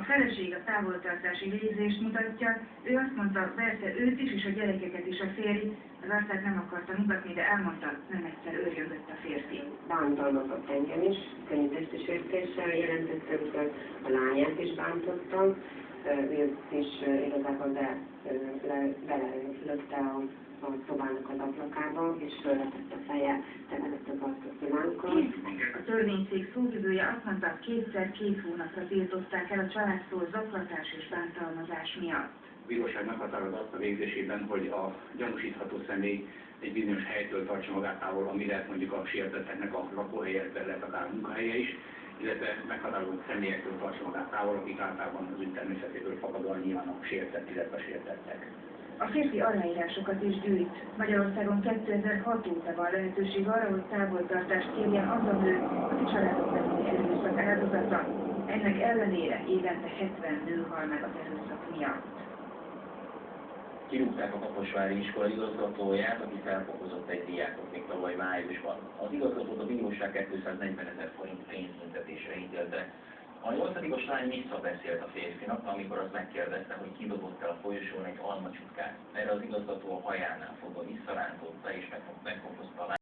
A feleség a távoltartási végzést mutatja, ő azt mondta, persze őt is és a gyerekeket is a férj, az arcát nem akarta mutatni, de elmondta, nem egyszer őrjöngött a férfi. Bántalmazott engem is, könnyű testesértéssel jelentettem, a lányát is bántottam, őt is igazából belelökte a szobának az ablakába, és fölvetett a feje, temetett az asztalszilánkkal. A törvényszék szóvivője azt mondta, 2 hónapra tiltották el a családtól zaklatás és bántalmazás miatt. A bíróság meghatározott a végzésében, hogy a gyanúsítható személy egy bizonyos helytől tartsa magát távol, ami lehet mondjuk a sértetteknek a lakóhelye, lehet akár a munkahelye is, illetve meghatározott személyektől tartsa magát távol, akik általában az ügy természetéből fakadóan nyilván a sértett, illetve a sértettek. A férfi aláírásokat is gyűjt. Magyarországon 2006 óta van lehetőség arra, hogy távoltartást kérjen az a nő, aki családon belüli erőszak áldozata. Ennek ellenére évente 70 nő hal meg az erőszak miatt. Kirúgták a Kaposvári iskola igazgatóját, aki felfokozott egy diákot még tavaly májusban. Az igazgatót a bíróság 240 000 forint pénzbüntetésre ítélte. A 8-os lány visszabeszélt a férfinak, amikor az megkérdezte, hogy kidobott el a folyosón egy almacsutkát. Erre az igazgató a hajánál fogva visszarántotta és megfokozta a lányt.